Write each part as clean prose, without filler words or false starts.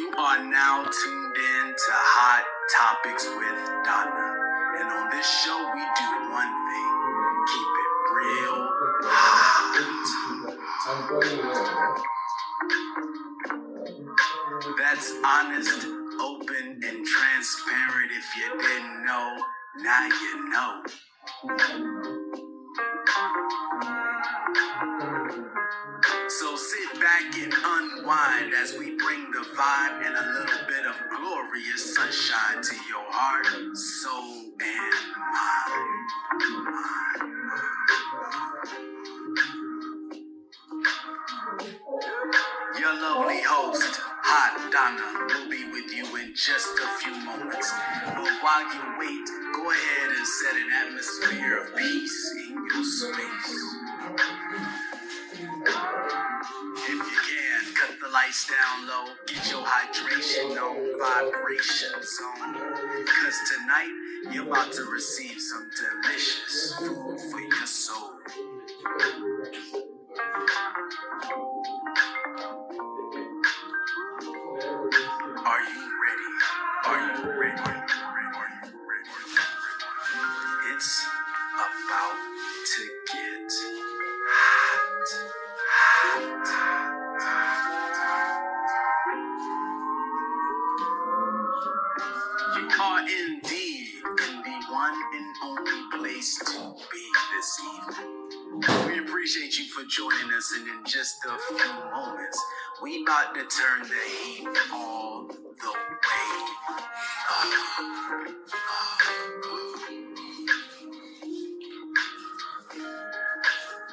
You are now tuned in to Hot Topics with Donna. And on this show, we do one thing. Keep it real hot. That's honest, open, and transparent. If you didn't know, now you know. So sit back and unwind as we bring the vibe and a little bit of glorious sunshine to your heart, soul, and mind. Your lovely host, Hot Donna, will be with you in just a few moments. But while you wait, go ahead and set an atmosphere of peace in your space. If you can, cut the lights down low, get your hydration on, vibration zone. Cause tonight, you're about to receive some delicious food for your soul. Are you ready? Are you ready? Are you ready? It's about to get hot. You are indeed in the one and only place to be this evening. We appreciate you for joining us, and in just a few moments, we about to turn the heat all the way up.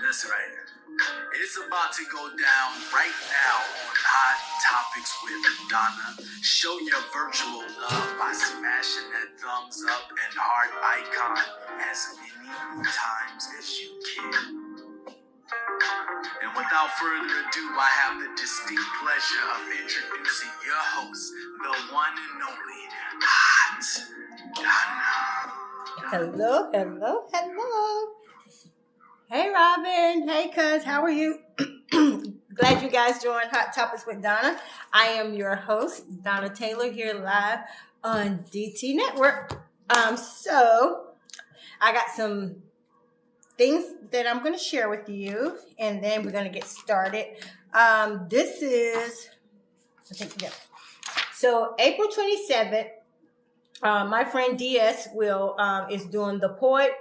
That's right. It's about to go down right now on Hot Topics with Donna. Show your virtual love by smashing that thumbs up and heart icon as many times as you can. And without further ado, I have the distinct pleasure of introducing your host, the one and only Hot Donna. Hello. Hey, Robin. Hey, cuz. How are you? Glad you guys joined Hot Topics with Donna. I am your host, Donna Taylor, here live on DT Network. So I got some things that I'm going to share with you, and then we're going to get started. This is, So April 27th, my friend DS is doing The Poet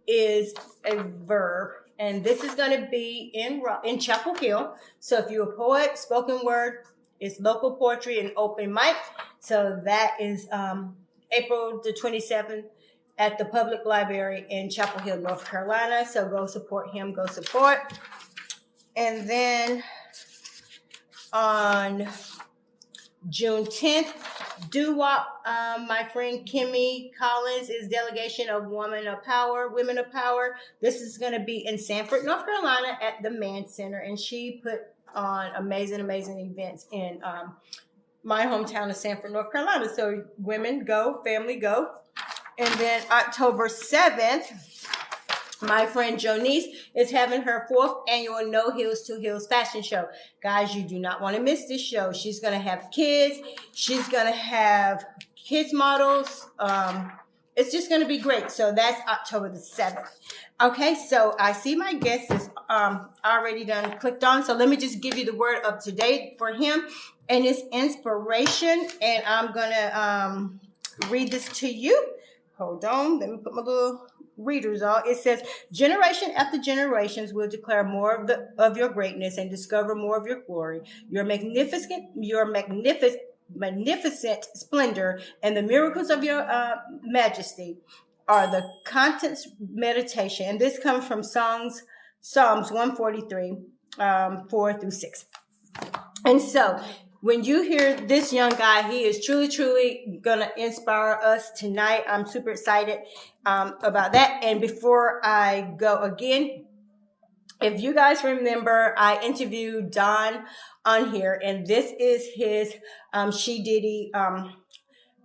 is a Verb, and this is going to be in Chapel Hill. So if you're a poet, spoken word, it's local poetry and open mic. So that is April the 27th at the Public Library in Chapel Hill, North Carolina. So go support him, go support. And then on June 10th, DUWOP, my friend Kimmy Collins is delegation of Women of Power. This is going to be in Sanford, North Carolina at the Mann Center. And she put on amazing events in my hometown of Sanford, North Carolina. So women go, family go. And then October 7th, my friend Jonice is having her 4th annual No Heels to Heels fashion show. Guys, you do not want to miss this show. She's going to have kids. She's going to have kids models. It's just going to be great. So that's October the 7th. Okay, so I see my guest is already done clicked on. So let me just give you the word of today for him. And it's inspiration. And I'm going to read this to you. Hold on. Let me put my little readers on. It says, generation after generations will declare more of your greatness and discover more of your glory. Your magnificent splendor and the miracles of your majesty are the contents meditation. And this comes from Psalms 143, 4 through 6. And so when you hear this young guy, he is truly going to inspire us tonight. I'm super excited about that. And before I go again, if you guys remember, I interviewed Don on here, and this is his She Diddy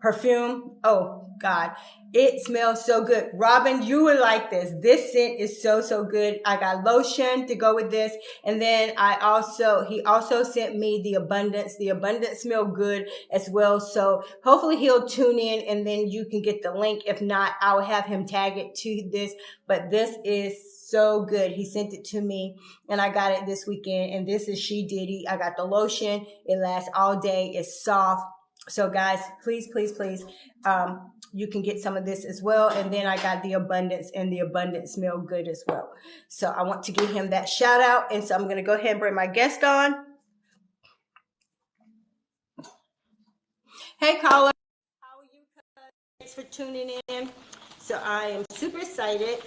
perfume. Oh God, it smells so good. Robin, you would like this. This scent is so, so good. I got lotion to go with this. And then he also sent me the Abundance. The Abundance smell good as well. So hopefully he'll tune in and then you can get the link. If not, I'll have him tag it to this, but this is so good. He sent it to me and I got it this weekend. And this is She Diddy. I got the lotion. It lasts all day. It's soft. So guys, please, please, please, you can get some of this as well. And then I got the Abundance, and the Abundance smell good as well. So I want to give him that shout out. And so I'm going to go ahead and bring my guest on. Hey, caller. How are you? Thanks for tuning in. So I am super excited.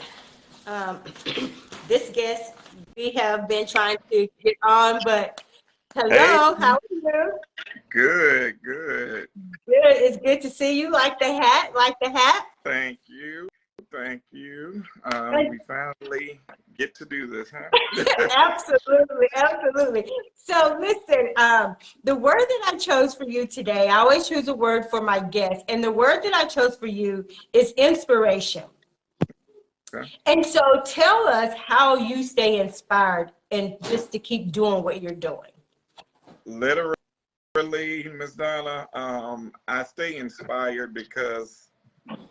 This guest we have been trying to get on, but hello, Hey, how are you? good, good. Good. It's good to see you. Like the hat, like the hat. Thank you, thank you. We finally get to do this, huh? Absolutely, absolutely. So listen, the word that I chose for you today, I always choose a word for my guests, and the word that I chose for you is inspiration. Okay. And so tell us how you stay inspired and just to keep doing what you're doing. Literally, Miss Donna, I stay inspired because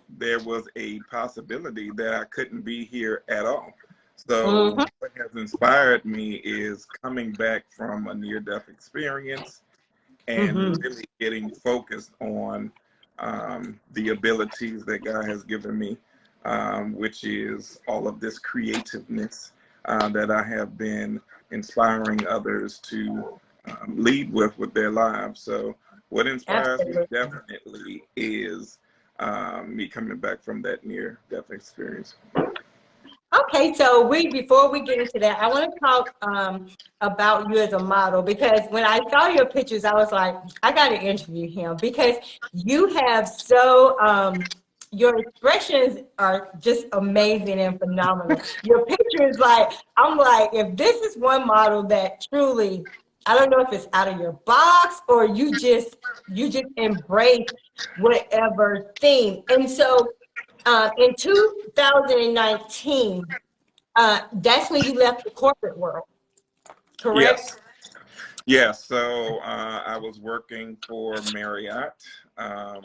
there was a possibility that I couldn't be here at all. So what has inspired me is coming back from a near-death experience and really getting focused on the abilities that God has given me, which is all of this creativeness that I have been inspiring others to lead with their lives. So what inspires me definitely is me coming back from that near-death experience. Okay, so before we get into that, I want to talk about you as a model, because when I saw your pictures, I was like, I got to interview him, because you have your expressions are just amazing and phenomenal. Your pictures, I'm like, if this is one model that truly, I don't know if it's out of your box or you just embrace whatever theme. And so in 2019, that's when you left the corporate world, correct? Yes. So I was working for Marriott. I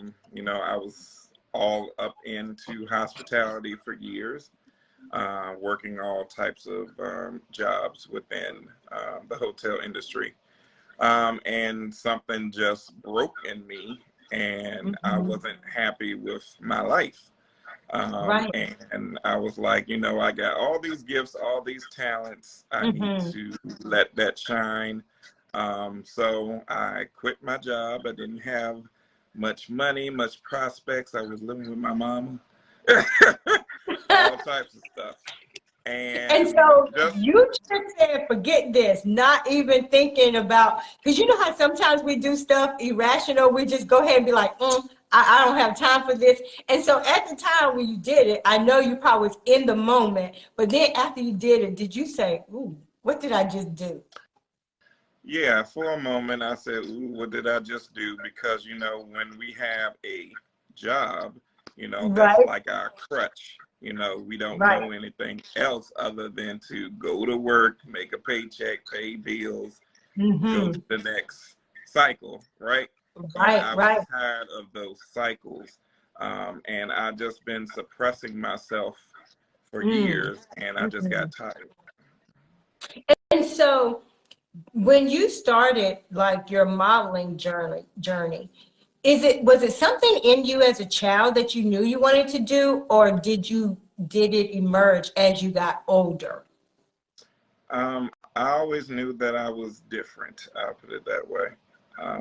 was all up into hospitality for years, working all types of jobs within the hotel industry. And something just broke in me, and I wasn't happy with my life. And I was like, I got all these gifts, all these talents. I need to let that shine. So I quit my job. I didn't have much money, much prospects. I was living with my mama, all types of stuff. And so you just said, forget this, not even thinking about, because you know how sometimes we do stuff irrational. We just go ahead and be like, I don't have time for this. And so at the time when you did it, I know you probably was in the moment, but then after you did it, did you say, ooh, what did I just do? Yeah, for a moment I said, ooh, what did I just do? Because, when we have a job, that's like our crutch. We don't know anything else other than to go to work, make a paycheck, pay bills, go to the next cycle, right? And I was tired of those cycles. And I just been suppressing myself for years, and I just got tired. And so when you started like your modeling journey, was it something in you as a child that you knew you wanted to do, or did it emerge as you got older? I always knew that I was different. I'll put it that way.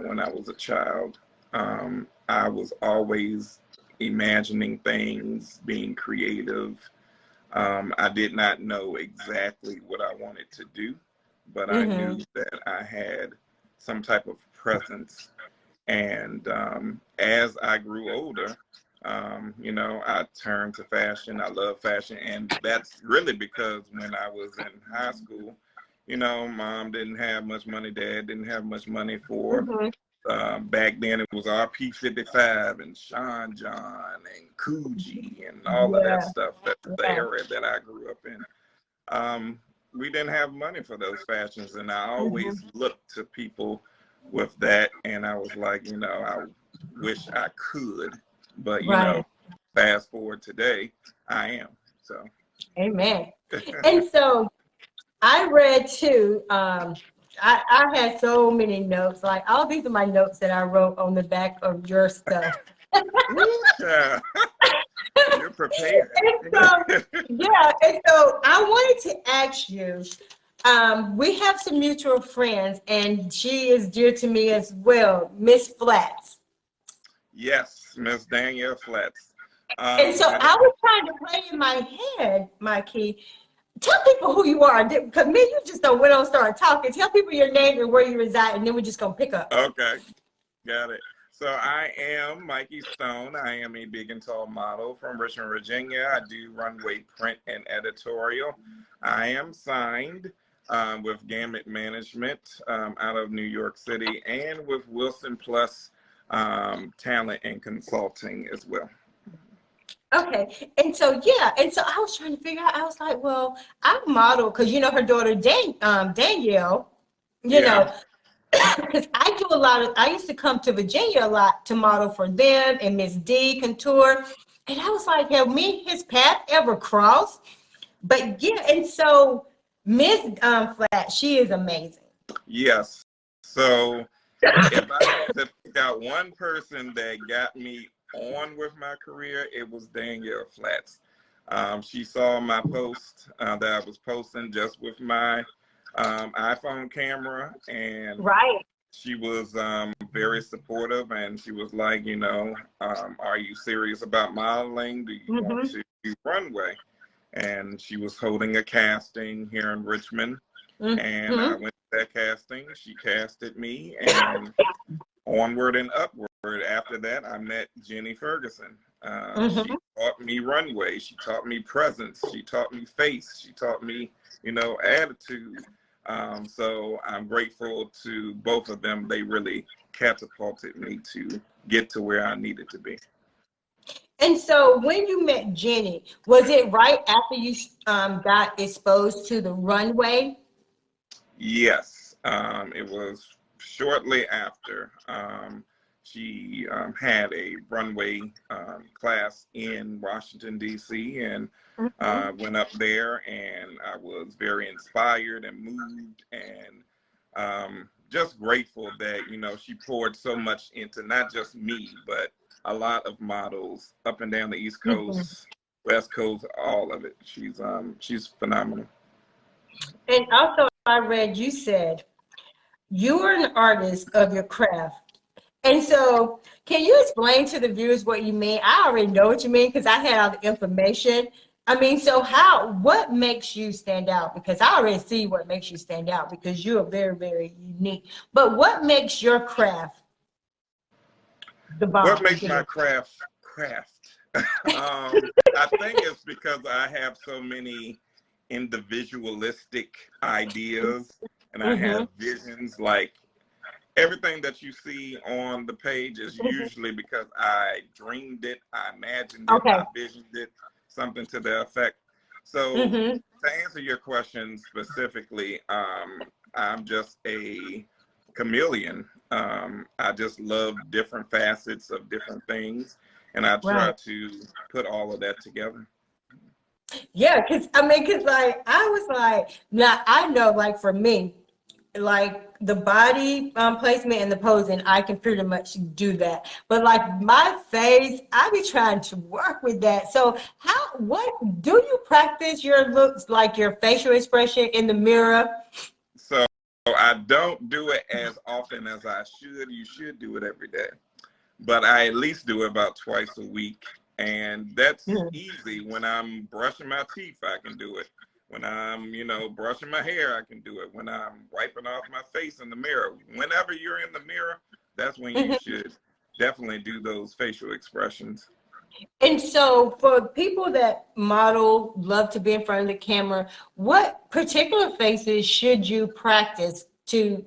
When I was a child, I was always imagining things, being creative. I did not know exactly what I wanted to do, but I knew that I had some type of presence. And as I grew older, I turned to fashion. I love fashion. And that's really because when I was in high school, mom didn't have much money, dad didn't have much money for back then it was RP55 and Sean John and Coogee and all of that stuff. That's the era that I grew up in. We didn't have money for those fashions, and I always looked to people with that, and I was like, you know, I wish I could, but you know, fast forward today, I am. So amen. And so I read too, I had so many notes, like all these are my notes that I wrote on the back of your stuff. You're prepared. And so I wanted to ask you, we have some mutual friends, and she is dear to me as well, Miss Flats. Yes, Miss Danielle Flats. And so I was trying to play in my head, Mikey. Tell people who you are, because me, you just don't went on start talking. Tell people your name and where you reside, and then we're just gonna pick up. Okay, got it. So I am Mikey Stone. I am a big and tall model from Richmond, Virginia. I do runway print and editorial. I am signed with Gamut Management out of New York City, and with Wilson Plus Talent and Consulting as well. Okay, and so I was trying to figure out. I was like, well, I model because you know her daughter Danielle, you know, because I do a lot of. I used to come to Virginia a lot to model for them and Miss D Couture, and I was like, have me and his path ever crossed? But yeah, and so Miss Flat, she is amazing. Yes. So if I had to pick out one person that got me on with my career, it was Danielle Flats. She saw my post that I was posting just with my iPhone camera, and she was very supportive, and she was like, you know, are you serious about modeling? Do you want to do runway? And she was holding a casting here in Richmond, and I went to that casting. She casted me, and onward and upward. After that, I met Jenny Ferguson. She taught me runway. She taught me presence. She taught me face. She taught me, you know, attitude. So I'm grateful to both of them. They really catapulted me to get to where I needed to be. And so when you met Jenny, was it right after you got exposed to the runway? Yes, it was shortly after. She had a runway class in Washington, D.C., and went up there, and I was very inspired and moved, and just grateful that, you know, she poured so much into not just me, but a lot of models up and down the East Coast, West Coast, all of it. She's phenomenal. And also, I read you said you are an artist of your craft. And so, can you explain to the viewers what you mean? I already know what you mean because I had all the information. I mean, so what makes you stand out? Because I already see what makes you stand out because you are very, very unique. But what makes your craft the bomb? What makes my craft? I think it's because I have so many individualistic ideas, and I have visions. Like, everything that you see on the page is usually because I dreamed it, I imagined it, I visioned it, something to the effect. So to answer your question specifically, I'm just a chameleon. I just love different facets of different things, and I try to put all of that together. Yeah, because like I was like, now I know, like for me, like the body placement and the posing, I can pretty much do that. But like my face, I be trying to work with that. So what do you practice your looks, like your facial expression in the mirror? So I don't do it as often as I should. You should do it every day, but I at least do it about twice a week. And that's easy. When I'm brushing my teeth, I can do it. When I'm, you know, brushing my hair, I can do it. When I'm wiping off my face in the mirror, whenever you're in the mirror, that's when you should definitely do those facial expressions. And so for people that model, love to be in front of the camera, what particular faces should you practice to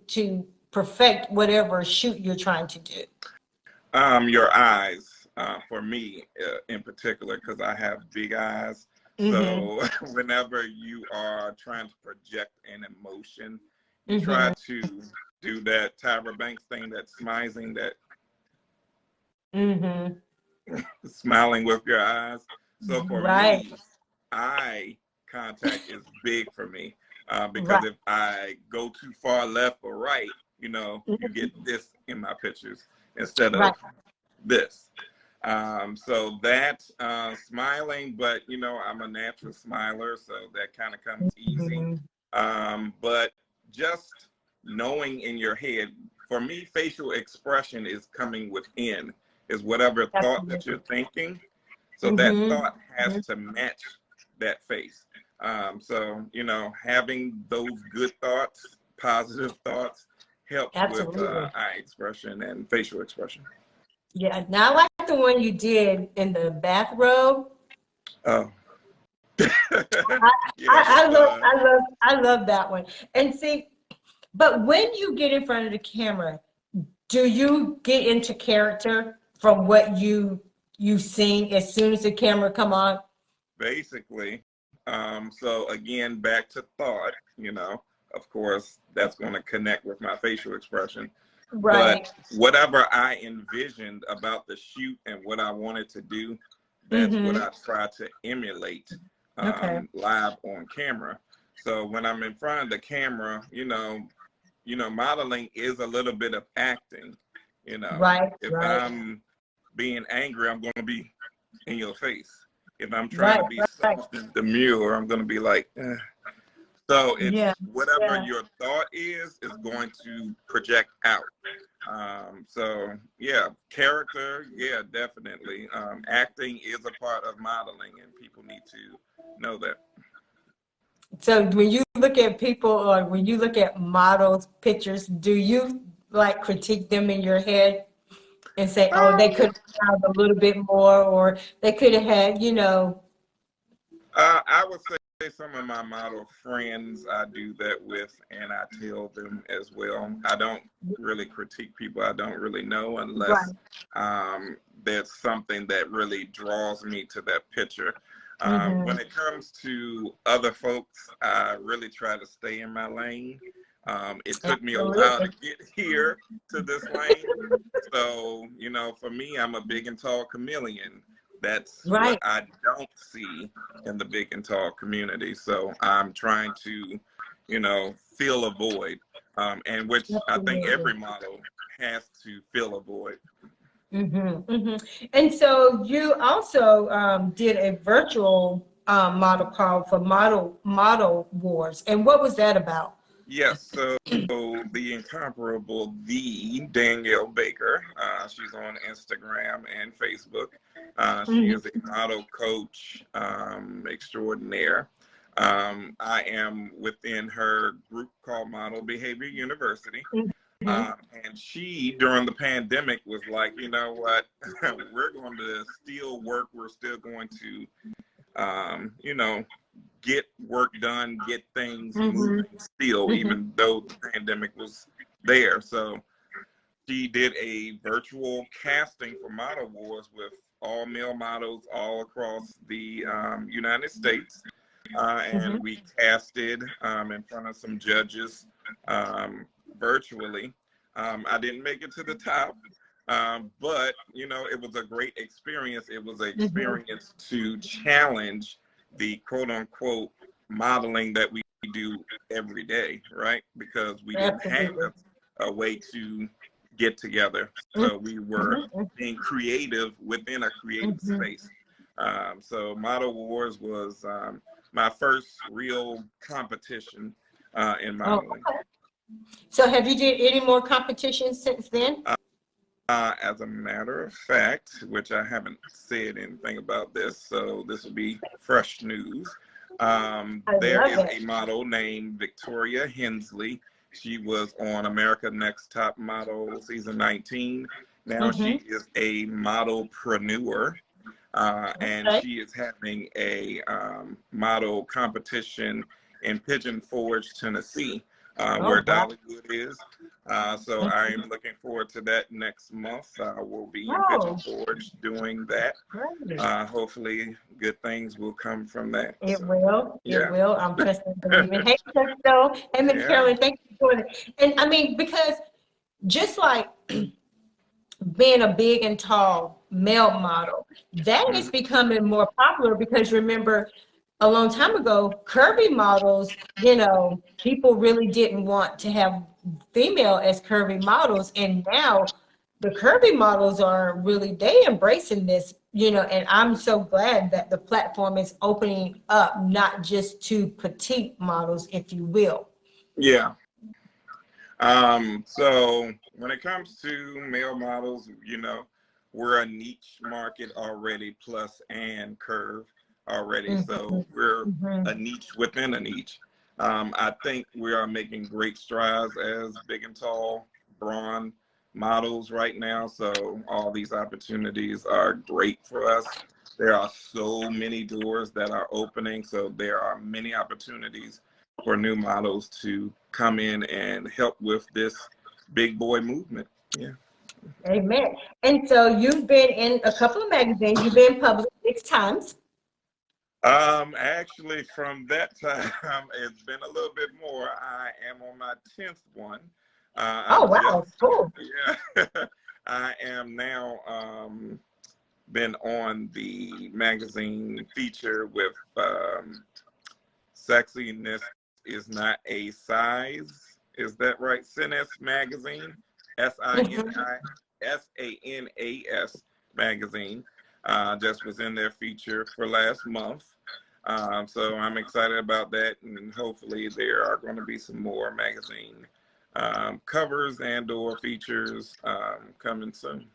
perfect whatever shoot you're trying to do? Your eyes, for me in particular, because I have big eyes. So whenever you are trying to project an emotion, you try to do that Tyra Banks thing, that smizing, that smiling with your eyes. So for me, eye contact is big for me, because if I go too far left or right, you know, you get this in my pictures instead of this. So that smiling, but you know, I'm a natural smiler, so that kind of comes easy. But just knowing in your head, for me, facial expression is coming within, is whatever thought that you're thinking. So that thought has to match that face. So, you know, having those good thoughts, positive thoughts, helps with eye expression and facial expression. Yeah, now I like the one you did in the bathrobe. Oh. I love that one. And see, but when you get in front of the camera, do you get into character from what you've seen as soon as the camera come on? Basically. So again, back to thought, you know, of course, that's going to connect with my facial expression. But whatever I envisioned about the shoot and what I wanted to do, that's what I try to emulate live on camera. So when I'm in front of the camera, you know, modeling is a little bit of acting. You know, if I'm being angry, I'm going to be in your face. If I'm trying to be soft and demure, I'm going to be like, eh. So it's whatever your thought is going to project out. So yeah, character, yeah, definitely. Acting is a part of modeling, and people need to know that. So when you look at people, or when you look at models' pictures, do you like critique them in your head and say, oh, they could have a little bit more, or they could have had, you know? I would say some of my model friends I do that with, and I tell them as well. I don't really critique people I don't really know unless there's something that really draws me to that picture. When it comes to other folks, I really try to stay in my lane. It took me a while to get here to this lane. So, you know, for me, I'm a big and tall chameleon. That's what I don't see in the big and tall community. So I'm trying to, you know, fill a void, and which I think every model has to fill a void. And so you also did a virtual model call for Model Wars. And what was that about? Yes, so the incomparable, the Danielle Baker, she's on Instagram and Facebook. She is a model coach extraordinaire. I am within her group called Model Behavior University. And she, during the pandemic, was like, you know what, we're going to still work. We're still going to, you know, get work done, get things moving still, even though the pandemic was there. So she did a virtual casting for Model Wars with all male models all across the United States. And we casted in front of some judges virtually. I didn't make it to the top, but, you know, it was a great experience. It was an experience to challenge the quote unquote modeling that we do every day, right? Because we didn't have a way to get together. So we were being creative within a creative space. So Model Wars was my first real competition in modeling. So have you did any more competitions since then? As a matter of fact, which I haven't said anything about this, so this will be fresh news. There is a model named Victoria Hensley. She was on America Next Top Model season 19. Now she is a modelpreneur, and she is having a model competition in Pigeon Forge, Tennessee. where Oh, wow. Dollywood is. So I am looking forward to that next month. I will be in Pigeon Oh, Forge doing that. great. Hopefully, good things will come from that. It So, will. It yeah. will. I'm trusting and believing. Hey, Crystal. Hey, Miss Yeah. Carolyn. Thank you for joining. And I mean, because just like being a big and tall male model, that is Mhm. becoming more popular because remember, a long time ago, curvy models, people really didn't want to have female as curvy models. And now the curvy models are really, they embracing this, and I'm so glad that the platform is opening up, not just to petite models, if you will. Yeah. So when it comes to male models, we're a niche market already, plus and curve already. Mhm, So we're mhm. a niche within a niche. I think we are making great strides as big and tall brawn models right now. So all these opportunities are great for us. There are so many doors that are opening. So there are many opportunities for new models to come in and help with this big boy movement. Yeah. Amen. And so you've been in a couple of magazines. You've been published 6 times. Actually, from that time, it's been a little bit more. I am on my 10th one. Oh, I'm wow. just, Cool. yeah. I am now been on the magazine feature with Sexiness is Not a Size. Is that right? Sinas Magazine, Mhm. SINISANAS Magazine. Just was in their feature for last month. So I'm excited about that, and hopefully there are going to be some more magazine covers and/or features coming soon.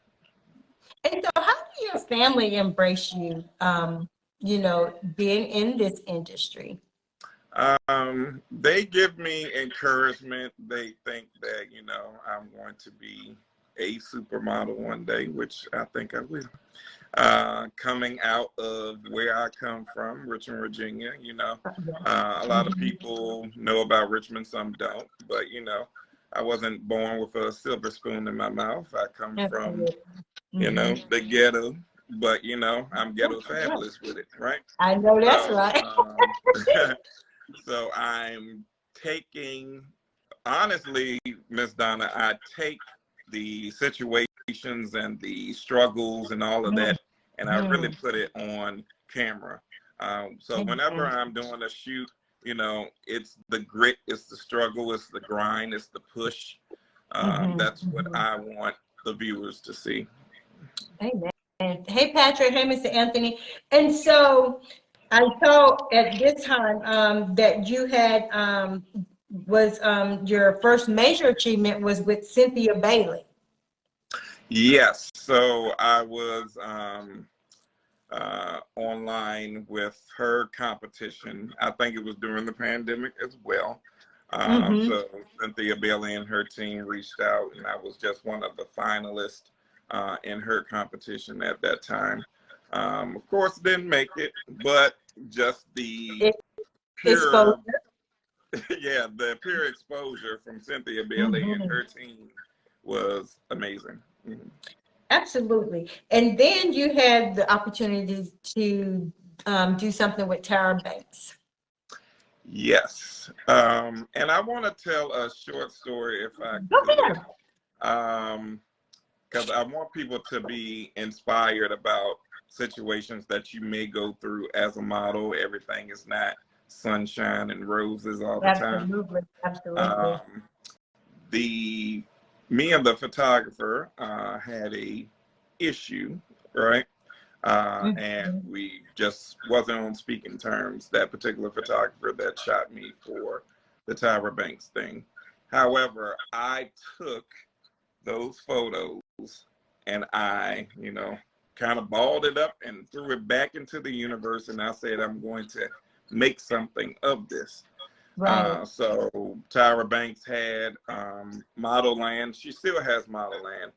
And so how do your family embrace you, being in this industry? They give me encouragement. They think that, I'm going to be a supermodel one day, which I think I will. Coming out of where I come from, Richmond, Virginia, a lot of Mhm. people know about Richmond, some don't, but, I wasn't born with a silver spoon in my mouth. I come from, Absolutely. Mhm. the ghetto, but, I'm Yeah, ghetto yeah. fabulous with it, right? I know that's So, right. so I'm taking, honestly, Miss Donna, I take the situations and the struggles and all of that, and I really Mhm. put it on camera. So whenever Amen. I'm doing a shoot, it's the grit, it's the struggle, it's the grind, it's the push. Mhm. That's what Mhm. I want the viewers to see. Amen. Hey, Patrick. Hey, Mr. Anthony. And so I saw at this time that you had was your first major achievement was with Cynthia Bailey. Yes, so I was online with her competition. I think it was during the pandemic as well. Mm-hmm. So Cynthia Bailey and her team reached out, and I was just one of the finalists in her competition at that time. Of course, didn't make it, but just the It, pure, exposure. yeah, the pure exposure from Cynthia Bailey and Mm-hmm. her team was amazing. Mhm. Absolutely. And then you had the opportunity to do something with Tara Banks. Yes. And I want to tell a short story if I Go could, ahead. because I want people to be inspired about situations that you may go through as a model. Everything is not sunshine and roses all the time. Absolutely. Absolutely. Um, the Me and the photographer had a issue, right? And Mhm. we just wasn't on speaking terms, that particular photographer that shot me for the Tyra Banks thing. However, I took those photos and I, kind of balled it up and threw it back into the universe. And I said, I'm going to make something of this. Right. So Tyra Banks had Model Land. She still has Model Land.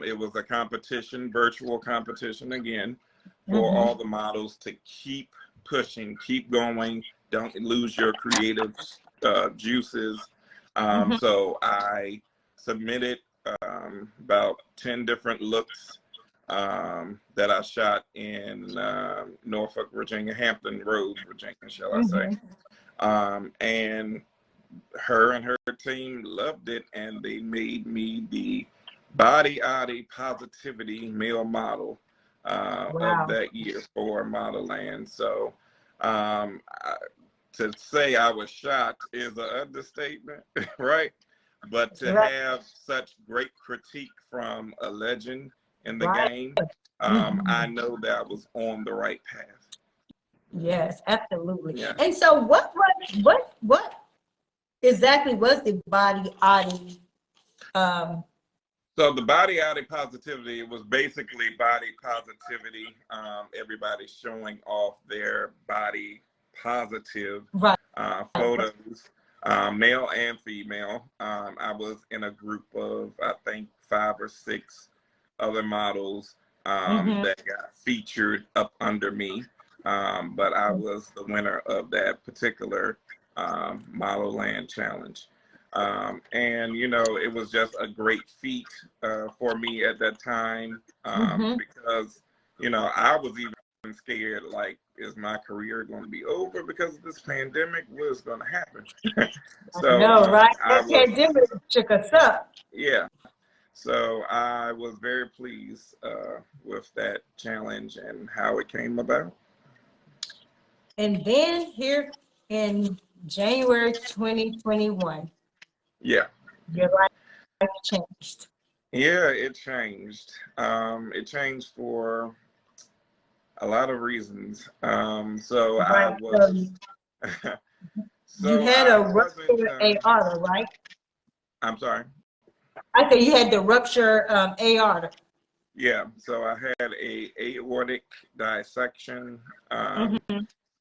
It was a competition, virtual competition again, for Mm-hmm. all the models to keep pushing, keep going. Don't lose your creative juices. So I submitted about 10 different looks that I shot in Norfolk, Virginia, Hampton Roads, Virginia, shall I say. And her and her team loved it, and they made me the Body Oddity Positivity male model of that year for Modelland. So to say I was shocked is an understatement, right? But to have such great critique from a legend in the game, I know that I was on the right path. Yes, absolutely. Yeah. And so what exactly was the Body Oddity? So the Body Oddity Positivity, it was basically body positivity. Everybody showing off their body positive photos, male and female. I was in a group of, I think, 5 or 6 other models that got featured up under me. But I was the winner of that particular Modelland challenge. And, you know, it was just a great feat for me at that time because, you know, I was even scared, like, is my career going to be over because of this pandemic? What is going to happen? So, no, right? That pandemic shook us up. Yeah. So I was very pleased with that challenge and how it came about. And then here in January 2021, yeah, your life changed. Yeah, it changed. It changed for a lot of reasons. So I was. You had a ruptured aorta, right? I'm sorry. I said you had the rupture aorta. Yeah, so I had a aortic dissection.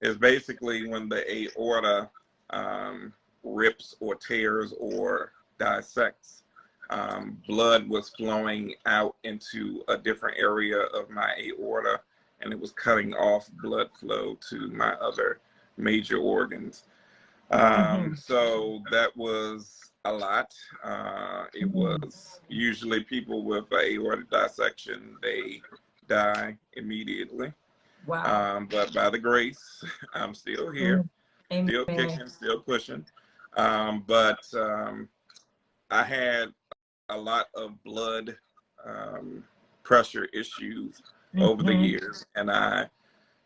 It's basically when the aorta rips or tears or dissects. Blood was flowing out into a different area of my aorta, and it was cutting off blood flow to my other major organs. So that was a lot. It was usually people with aortic dissection, they die immediately. Wow. But by the grace, I'm still here, still kicking, still pushing. But I had a lot of blood pressure issues over the years, and I,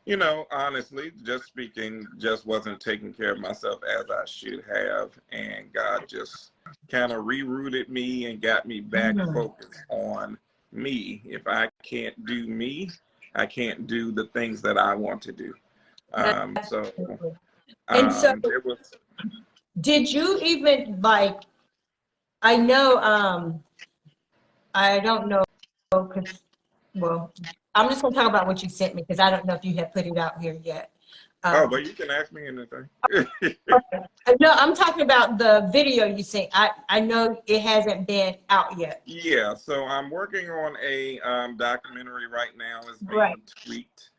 you know, honestly, just speaking, just wasn't taking care of myself as I should have, and God just kind of rerouted me and got me back focused on me. If I can't do me, I can't do the things that I want to do. So it was. Did you even, like, I know, I don't know, because, well, I'm just going to talk about what you sent me, because I don't know if you have put it out here yet. But you can ask me anything. No, I'm talking about the video you sent. I know it hasn't been out yet. Yeah, so I'm working on a documentary right now. It's being tweaked,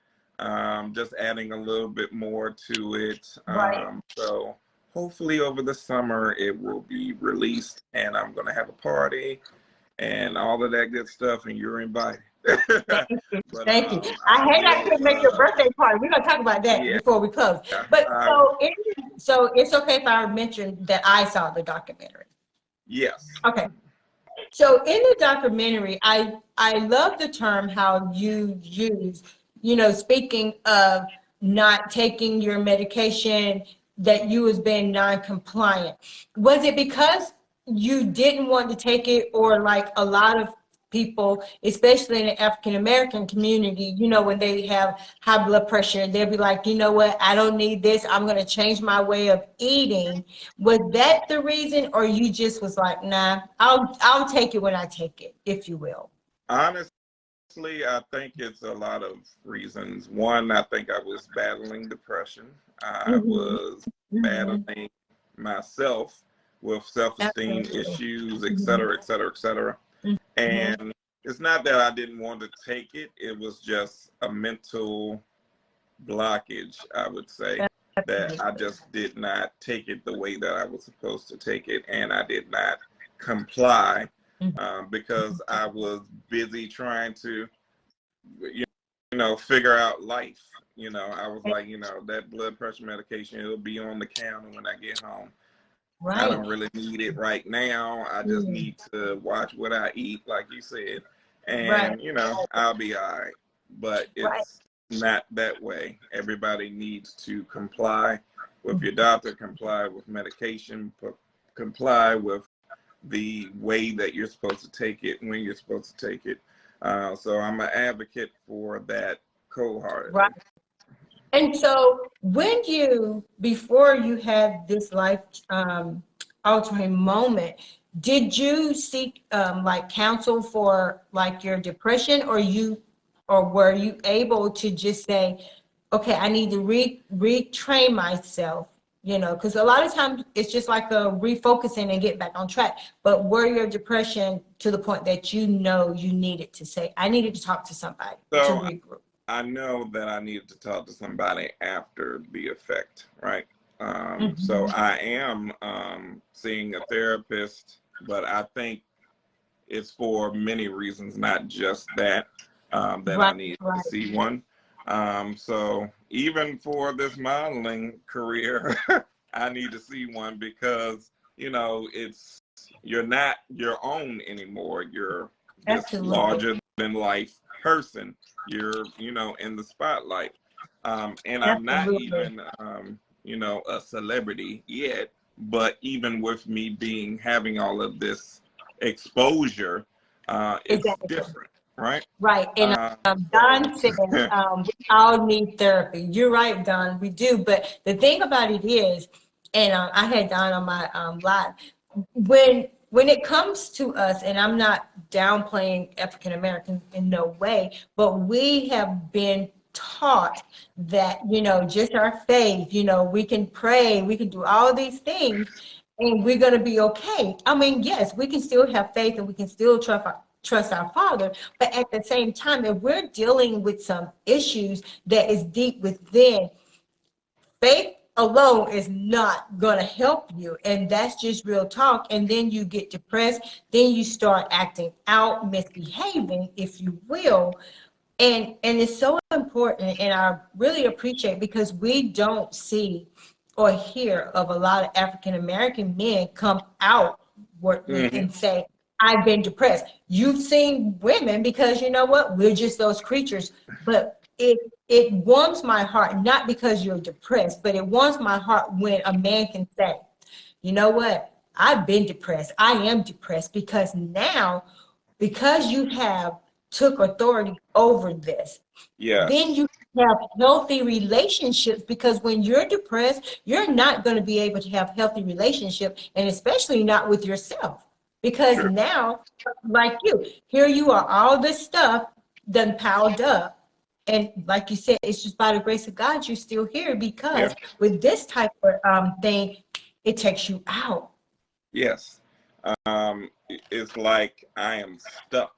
just adding a little bit more to it. So hopefully over the summer it will be released, and I'm going to have a party and all of that good stuff, and you're invited. Thank you. I hate I couldn't make your birthday party. We're gonna talk about that before we close. But so it's okay if I mention that I saw the documentary. Yes. Okay. So in the documentary, I love the term how you use, you know, speaking of not taking your medication, that you was being non-compliant. Was it because you didn't want to take it, or like a lot of people, especially in the African American community, you know, when they have high blood pressure, they'll be like, you know what, I don't need this, I'm going to change my way of eating. Was that the reason, or you just was like, nah, I'll take it when I take it, if you will? Honestly, I think it's a lot of reasons. One, I think I was battling depression. I was battling myself with self-esteem issues, et cetera, et cetera, et cetera. And it's not that I didn't want to take it. It was just a mental blockage, I would say. that I just did not take it the way that I was supposed to take it, and I did not comply because I was busy trying to, you figure out life. I was like, that blood pressure medication, it'll be on the counter when I get home. Right. I don't really need it right now. I just need to watch what I eat, like you said, and I'll be all right. But it's not that way. Everybody needs to comply with your doctor, comply with medication, comply with the way that you're supposed to take it, when you're supposed to take it. So I'm an advocate for that wholeheartedly. Right. And so before you had this life altering moment, did you seek like counsel for like your depression, or were you able to just say, okay, I need to retrain myself, because a lot of times it's just like a refocusing and get back on track. But were your depression to the point that you needed to say, I needed to talk to somebody to regroup? I know that I needed to talk to somebody after the effect, right? So I am seeing a therapist, but I think it's for many reasons, not just that, I need to see one. So even for this modeling career, I need to see one because, you're not your own anymore. You're this larger than life person. You're, in the spotlight. And I'm not even, a celebrity yet, but even with me having all of this exposure, it's different, right? Right. And Don said we all need therapy. You're right, Don, we do. But the thing about it is, and I had Don on my live, when it comes to us, and I'm not downplaying African Americans in no way, but we have been taught that, just our faith, we can pray, we can do all these things, and we're going to be okay. I mean, yes, we can still have faith and we can still trust our Father, but at the same time, if we're dealing with some issues that is deep within, faith alone is not going to help you, and that's just real talk. And then you get depressed, then you start acting out, misbehaving, if you will. And it's so important, and I really appreciate, because we don't see or hear of a lot of African American men come out and say, I've been depressed. You've seen women, because you know what, we're just those creatures. But it warms my heart, not because you're depressed, but it warms my heart when a man can say, you know what, I've been depressed, I am depressed, because you have took authority over this. Yeah. Then you have healthy relationships, because when you're depressed, you're not going to be able to have healthy relationships, and especially not with yourself. Because now, like here you are, all this stuff done piled up. And like you said, it's just by the grace of God you're still here, because with this type of thing, it takes you out. Yes. It's like I am stuck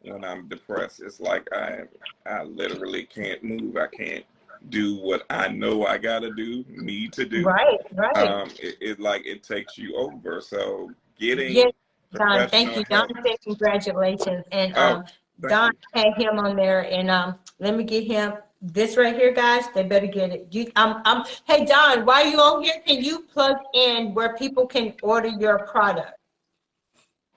when I'm depressed. It's like I literally can't move. I can't do what I know I gotta do, need to do. Right. It like it takes you over. So getting Don, thank you. Don said congratulations. And Don had him on there, and let me get him this right here, guys. They better get it. Hey Don, while you on here, can you plug in where people can order your product?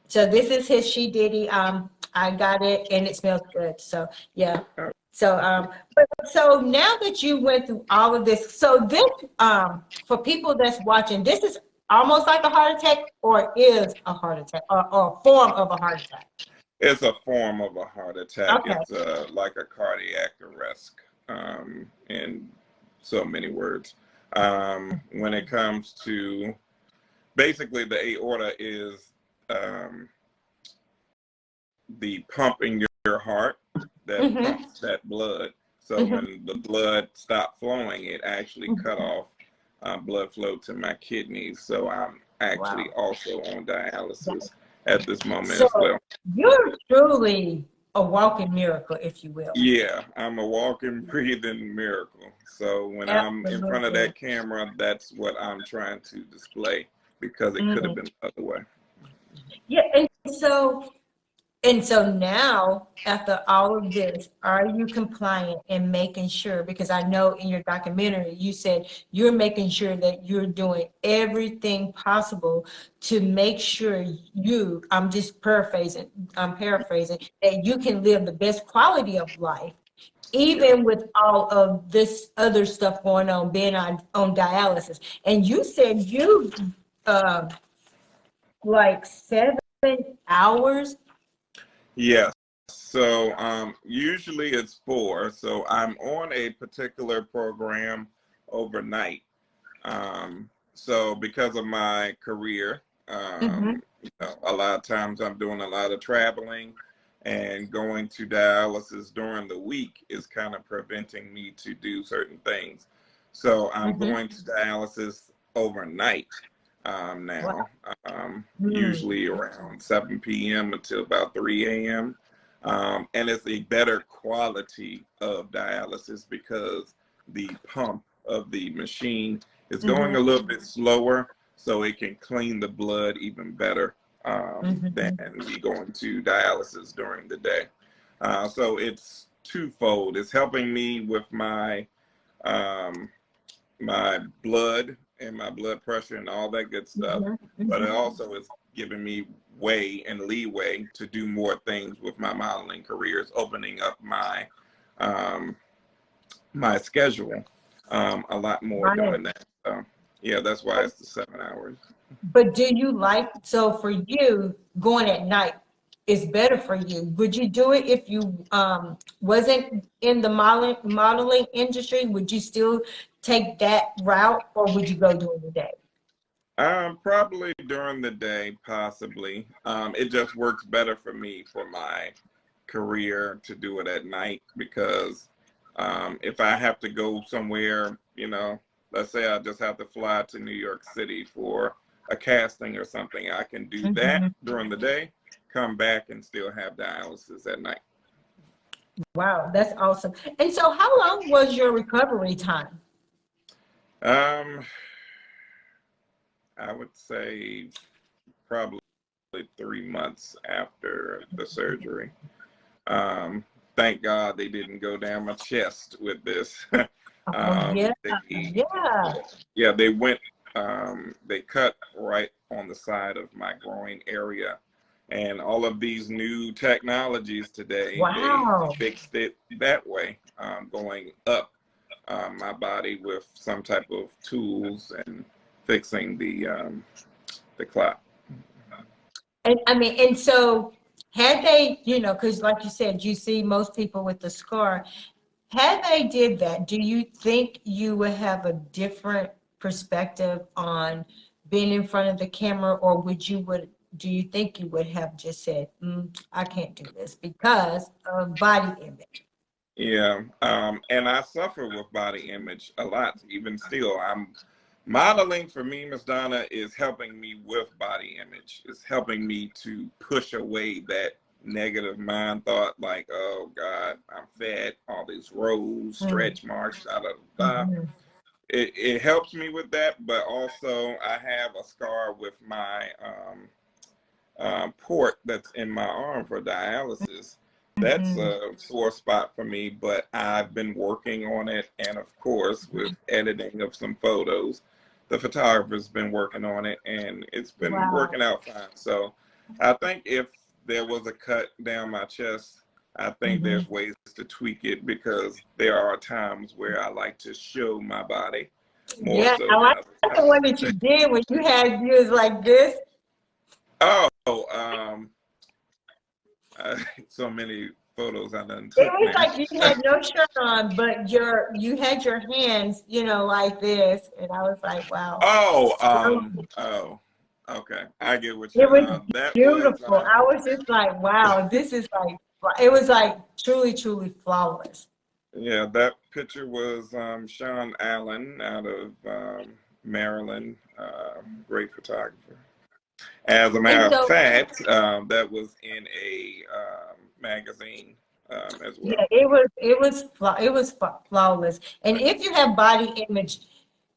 So this is his She Diddy. I got it, and it smells good. So yeah. So so now that you went through all of this, so this for people that's watching, this is almost like a heart attack, or is a heart attack, or a form of a heart attack? It's a form of a heart attack. Okay. It's like a cardiac arrest, in so many words. When it comes to, basically the aorta is the pump in your heart that pumps that blood. So when the blood stopped flowing, it actually cut off blood flow to my kidneys. So I'm actually also on dialysis at this moment as well. You're truly a walking miracle, if you will. Yeah, I'm a walking, breathing miracle. So when I'm in front of Absolutely. that camera, that's what I'm trying to display because it could have Mhm. been the other way. Yeah, and so now, after all of this, are you compliant and making sure? Because I know in your documentary, you said you're making sure that you're doing everything possible to make sure I'm paraphrasing, that you can live the best quality of life, Yeah. even with all of this other stuff going on, being on dialysis. And you said you, uh, like 7 hours. Yes. So usually it's 4. So I'm on a particular program overnight. So because of my career, Mm-hmm. a lot of times I'm doing a lot of traveling, and going to dialysis during the week is kind of preventing me to do certain things. So I'm Mm-hmm. going to dialysis overnight Wow. now, Mm. usually around 7 p.m. until about 3 a.m. And it's a better quality of dialysis because the pump of the machine is going Mm-hmm. a little bit slower, so it can clean the blood even better than Mm-hmm. me going to dialysis during the day. So it's twofold. It's helping me with um, my blood and my blood pressure and all that good stuff, but it Mm-hmm. also is giving me way and leeway to do more things with my modeling career. It's opening up um, my schedule a lot more Right. doing that. So yeah, that's why it's the 7 hours. But do you like, so for you, going at night is better for you? Would you do it if you wasn't in the modeling industry? Would you still take that route, or would you go during the day? Probably during the day, possibly. It just works better for me for my career to do it at night because if I have to go somewhere, let's say I just have to fly to New York City for a casting or something, I can do that Mm-hmm. during the day, come back and still have dialysis at night. Wow, that's awesome. And so how long was your recovery time? Um, I would say probably 3 months after the surgery. Um, Thank God they didn't go down my chest with this. Oh, yeah, They, yeah. yeah, they went, they cut right on the side of my groin area. And all of these new technologies today, they Wow. fixed it that way, going up my body with some type of tools and fixing the clot. And I mean, and so had they, because like you said, you see most people with the scar, had they did that, do you think you would have a different perspective on being in front of the camera, or do you think you would have just said, I can't do this because of body image? Yeah, and I suffer with body image a lot. Even still, I'm modeling for me, Miss Donna, is helping me with body image. It's helping me to push away that negative mind thought, like, oh God, I'm fat, all these rolls, Mm, stretch marks, da da da. mhm. It helps me with that, but also I have a scar with my port that's in my arm for dialysis. That's Mhm. a sore spot for me, but I've been working on it. And of course, with editing of some photos, the photographer's been working on it and it's been Wow. working out fine. So I think if there was a cut down my chest, I think Mhm. there's ways to tweak it because there are times where I like to show my body more Yeah, so I than like other the one times. that you did when you was like this. Oh, so many photos I done It took was now. like you had no shirt on, but you had your hands, like this, and I was like, wow. Oh, okay. I get what It you. was That was, beautiful. I was just like, wow, this is like, it was like truly, truly flawless. yeah, that picture was Sean Allen out of Maryland, great photographer. As a matter And of so, fact, that was in a magazine as well. Yeah, it was flawless. And if you have body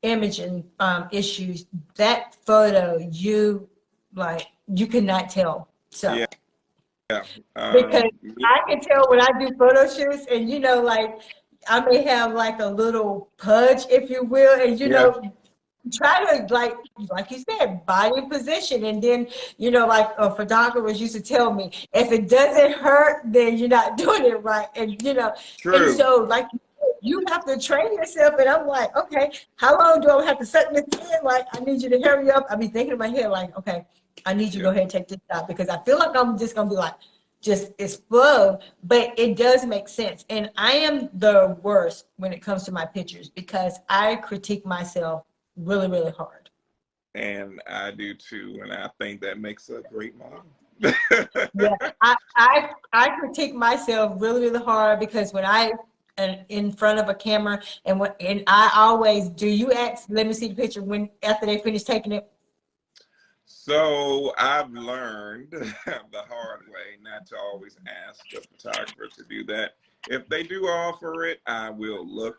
imaging issues, that photo you cannot tell. So Yeah. because Me, I can tell when I do photo shoots, and like I may have like a little pudge, if you will, and yeah, try to like you said, body position, and then like photographers used to tell me, if it doesn't hurt, then you're not doing it right, and true. so like you have to train yourself, and I'm like, okay, how long do I have to set this in? Like, I need you to hurry up. I be thinking in my head like, okay, I need you to Yeah. go ahead and take this out, because I feel like I'm just gonna be like, just it's flow, but it does make sense. And I am the worst when it comes to my pictures, because I critique myself really, really hard. And I do too, and I think that makes a great model. Yeah, I critique myself really, really hard, because when I am in front of a camera, and I always do, you ask, let me see the picture when after they finish taking it. So I've learned the hard way not to always ask the photographer to do that. If they do offer it, I will look.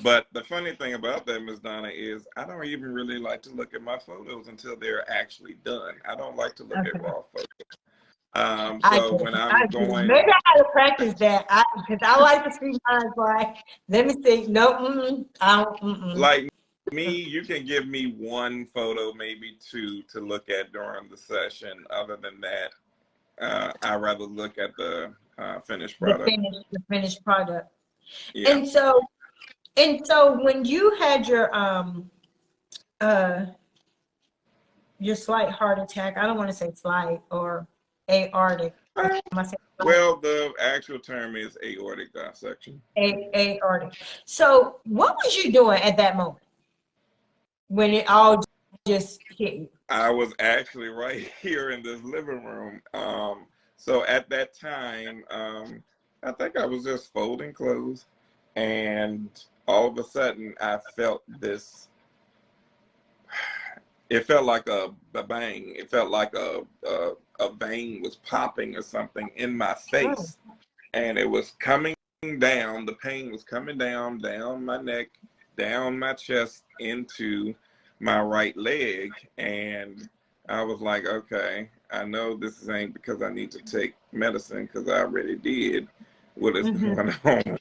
But the funny thing about that, Ms. Donna, is I don't even really like to look at my photos until they're actually done. I don't like to look at Okay. raw photos. I So get when it. I'm I get it. going, Maybe I gotta practice that. Because I like to see mine like, let me see. No, I don't, like me, you can give me one photo, maybe two, to look at during the session. Other than that, I rather look at the finished product. the finished product. Yeah. And so when you had uh your slight heart attack, I don't want to say slight or aortic. Uh, Am I saying slight? well, the actual term is aortic dissection. Aortic. So what was you doing at that moment when it all just hit you? I was actually right here in this living room. So at that time, I think I was just folding clothes, and all of a sudden, I felt this. It felt like a bang. It felt like a vein was popping or something in my Oh. face, and it was coming down. The pain was coming down my neck, down my chest, into my right leg. And I was like, okay, I know this ain't because I need to take medicine, because I already did. What is Mm-hmm. going on?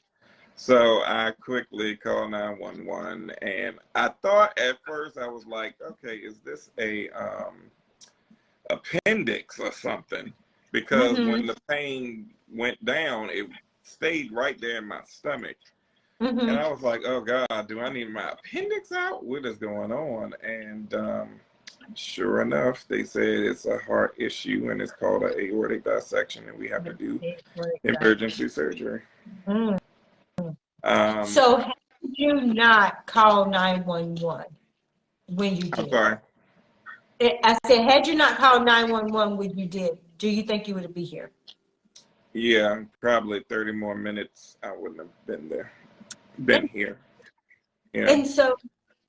So I quickly called 911, and I thought at first, I was like, okay, is this a appendix or something? Because Mm-hmm. when the pain went down, it stayed right there in my stomach. And Mm-hmm. I was like, oh God, do I need my appendix out? What is going on? And sure enough, they said it's a heart issue, and it's called an aortic dissection, and we have to do emergency surgery. Mm. Um, So had you not called 911 when you I'm did? sorry. I said, had you not called 911 when you did, do you think you would be here? Yeah, probably 30 more minutes, I wouldn't have been here. You know? And so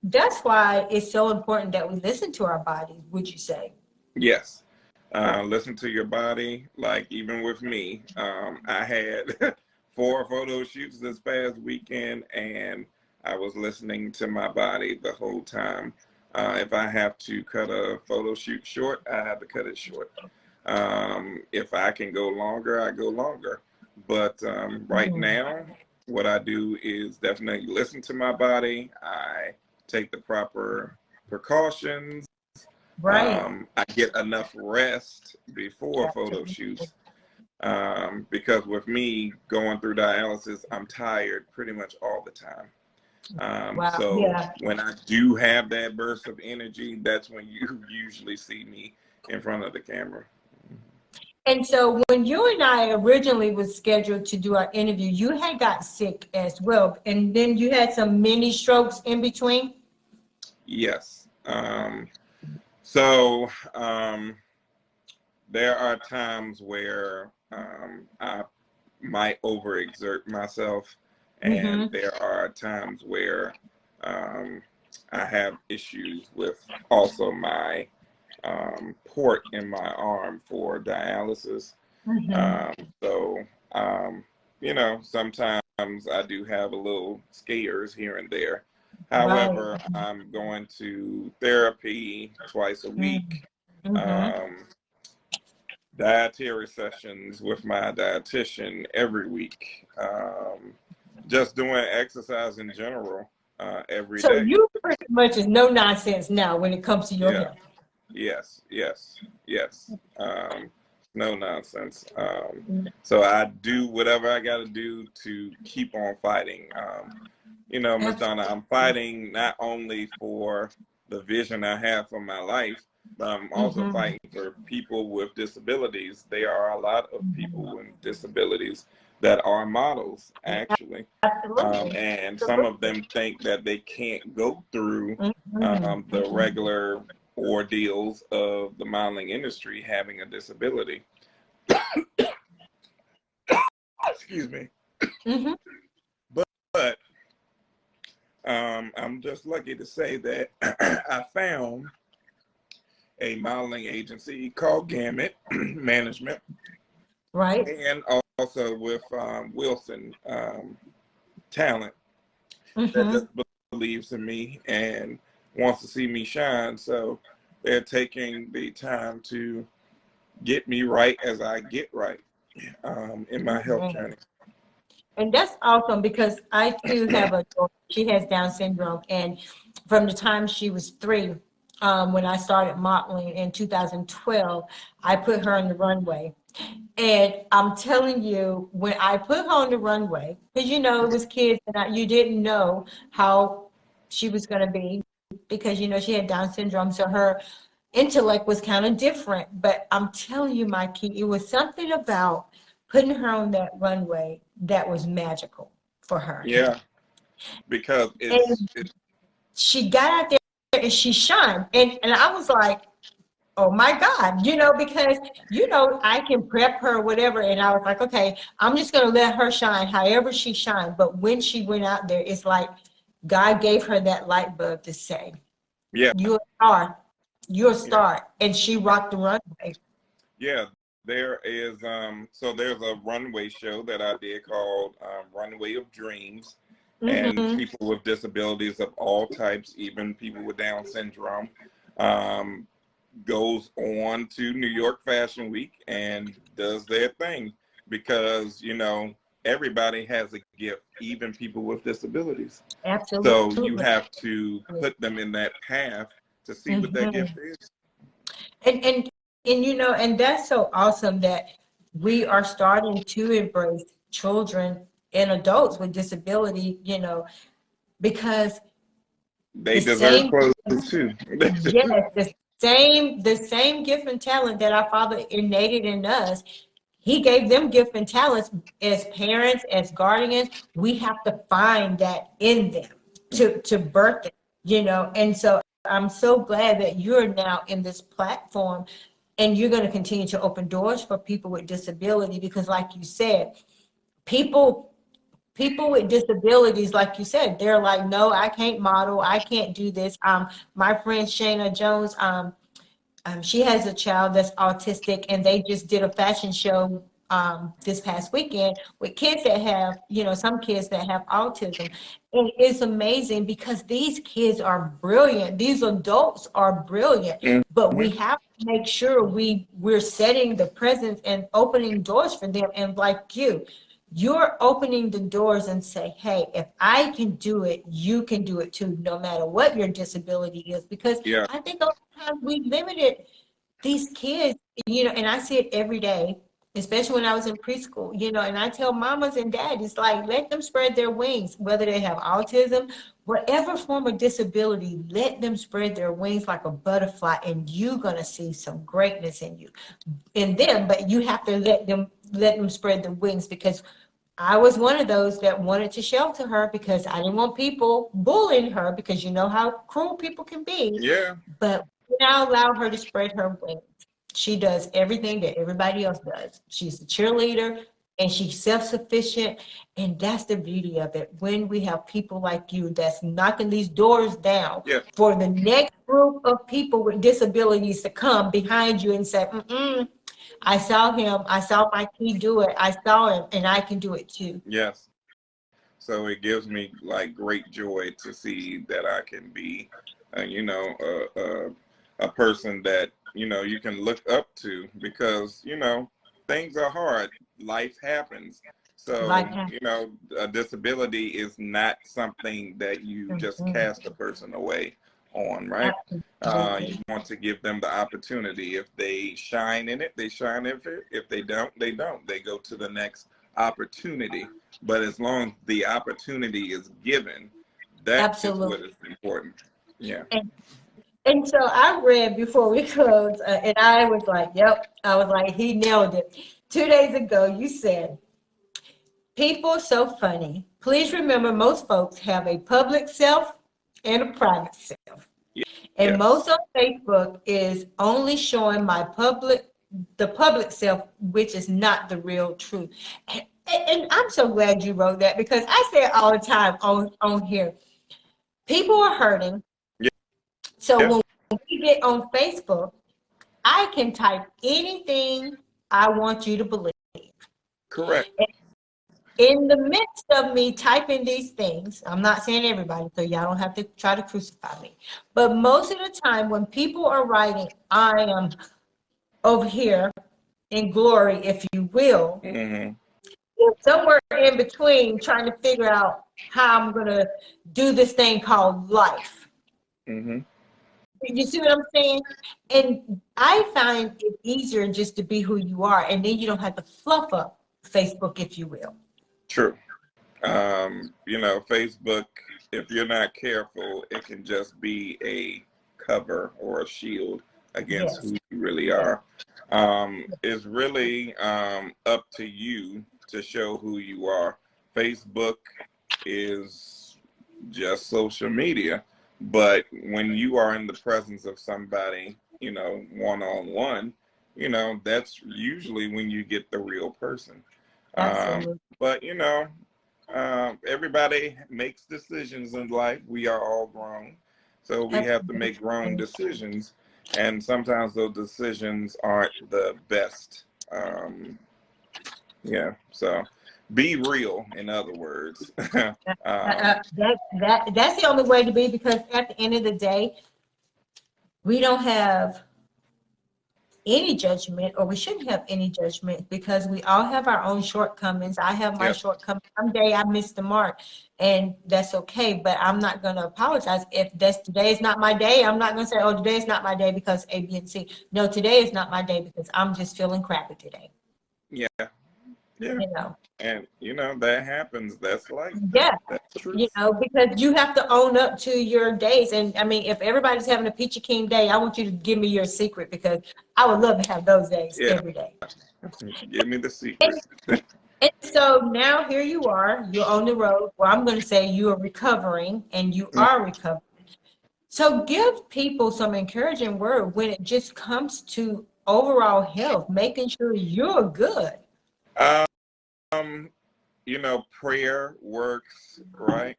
that's why it's so important that we listen to our bodies, would you say? Yes. Listen to your body. Like, even with me, I had 4 photo shoots this past weekend, and I was listening to my body the whole time. If I have to cut a photo shoot short, I have to cut it short. If I can go longer, I go longer. But right Mhm. now, what I do is definitely listen to my body. I take the proper precautions. Right. I get enough rest before photo shoots, because with me going through dialysis, I'm tired pretty much all the time. Wow. So Yeah. when I do have that burst of energy, that's when you usually see me in front of the camera. And so when you and I originally was scheduled to do our interview, you had got sick as well. And then you had some mini strokes in between. Yes. So there are times where I might overexert myself, and Mm-hmm. there are times where I have issues with also my port in my arm for dialysis. So, you know, sometimes I do have a little scares here and there. Right. However, I'm going to therapy twice a week, dietary sessions with my dietitian every week, just doing exercise in general every So day. you pretty much is no nonsense now when it comes to your Yeah. health. Yes, yes, yes. No nonsense. So I do whatever I got to do to keep on fighting. You know, Miss Donna, I'm fighting not only for the vision I have for my life, but I'm also fighting for people with disabilities. There are a lot of people with disabilities that are models, actually. Absolutely. And some of them think that they can't go through the regular ordeals of the modeling industry having a disability. Excuse me. But I'm just lucky to say that I found a modeling agency called Gamut Management. Right. And also with Wilson Talent that just believes in me and wants to see me shine. So they're taking the time to get me right as I get right in my health journey. And that's awesome because I too have a daughter. She has Down syndrome, and from the time she was 3, when I started modeling in 2012, I put her on the runway. And I'm telling you, when I put her on the runway, because you know it was kids, and you didn't know how she was going to be because you know she had Down syndrome, so her intellect was kind of different. But I'm telling you, Mikey, it was something about putting her on that runway that was magical for her. Yeah, because and she got out there and she shined, and I was like, oh my God, you know, because, you know, I can prep her or whatever. And I was like, okay, I'm just going to let her shine however she shined. But when she went out there, it's like God gave her that light bulb to say, yeah, you're a star, you're a star. And she rocked the runway. Yeah, there is, so there's a runway show that I did called Runway of Dreams. And people with disabilities of all types, even people with Down syndrome, goes on to New York Fashion Week and does their thing because, you know, everybody has a gift, even people with disabilities. Absolutely. So you have to put them in that path to see what that gift is. And you know, and that's so awesome that we are starting to embrace children and adults with disability, you know, because they deserve clothes too. Yes, the same gift and talent that our Father innated in us, He gave them gift and talents. As parents, as guardians, we have to find that in them to birth it, you know. And so I'm so glad that you're now in this platform and you're going to continue to open doors for people with disability because, like you said, people with disabilities, like you said, they're like, no, I can't model, I can't do this. My friend Shayna Jones, she has a child that's autistic, and they just did a fashion show this past weekend with kids that have, you know, some kids that have autism. And it's amazing because these kids are brilliant. These adults are brilliant, but we have to make sure we're setting the presence and opening doors for them. And like you're opening the doors and say, hey, if I can do it, you can do it too, no matter what your disability is. Because I think a lot of times we limited these kids, you know, and I see it every day, especially when I was in preschool, you know, and I tell mamas and daddies, like, let them spread their wings, whether they have autism, whatever form of disability, let them spread their wings like a butterfly, and you're going to see some greatness in them, but you have to let them spread the wings because I was one of those that wanted to shelter her because I didn't want people bullying her because you know how cruel people can be. Yeah. But we now allow her to spread her wings. She does everything that everybody else does. She's a cheerleader and she's self-sufficient. And that's the beauty of it. When we have people like you that's knocking these doors down for the next group of people with disabilities to come behind you and say, I saw him. I saw my key do it. I saw him, and I can do it too. Yes. So it gives me like great joy to see that I can be, you know, a person that, you know, you can look up to because, you know, things are hard. Life happens. So, Like that. you know, a disability is not something that you just Mhm. cast a person away on, right? You Absolutely. want to give them the opportunity. If they shine in it, they shine in it. If they don't, they don't. They go to the next opportunity. But as long as the opportunity is given, that is what Absolutely. is important. Yeah. And so I read before we closed, and I was like, yep. I was like, he nailed it. 2 days ago, you said, people so funny. Please remember, most folks have a public self and a private self. And Yes. most on Facebook is only showing the public self, which is not the real truth. And I'm so glad you wrote that because I say it all the time on here. People are hurting. So Yeah. when we get on Facebook, I can type anything I want you to believe. Correct. In the midst of me typing these things, I'm not saying everybody, so y'all don't have to try to crucify me. But most of the time, when people are writing, I am over here in glory, if you will, Hmm. somewhere in between trying to figure out how I'm going to do this thing called life. Hmm. You see what I'm saying? And I find it easier just to be who you are, and then you don't have to fluff up Facebook, if you will. True. You know, Facebook, if you're not careful, it can just be a cover or a shield against Yes. who you really Yes. are. It's really up to you to show who you are. Facebook is just social media, but when you are in the presence of somebody, you know, one on one, you know, that's usually when you get the real person. Um, Absolutely. but you know, everybody makes decisions in life. We are all grown, so we have to make grown Absolutely. decisions, and sometimes those decisions aren't the best. Yeah, so be real, in other words. That's the only way to be, because at the end of the day, we don't have any judgment, or we shouldn't have any judgment, because we all have our own shortcomings. I have my Yep. shortcomings. Someday I missed the mark, and that's okay. But I'm not going to apologize if today is not my day. I'm not going to say, oh, today is not my day because A, B, and C. No, today is not my day because I'm just feeling crappy today. Yeah. Yeah. You know. And you know that happens. That's life. Yeah. That's You truth. know, because you have to own up to your days. And I mean, if everybody's having a peachy keen day, I want you to give me your secret, because I would love to have those days Yeah. every day. Give me the And, secret. and so now here you are, you're on the road. Well, I'm going to say you are recovering, and you are recovering. So give people some encouraging word when it just comes to overall health, making sure you're good. Um, you know, prayer works, right?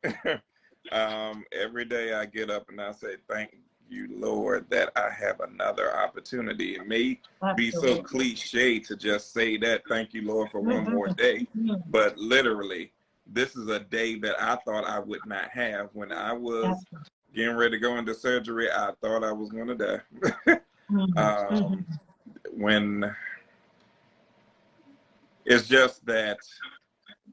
Every day I get up and I say, thank you, Lord, that I have another opportunity. It may be so Absolutely. cliche to just say that, thank you, Lord, for one more Mhm. day, Mhm. but literally, this is a day that I thought I would not have. When I was Absolutely. getting ready to go into surgery, I thought I was going to die. Mhm. um, Mhm. when it's just that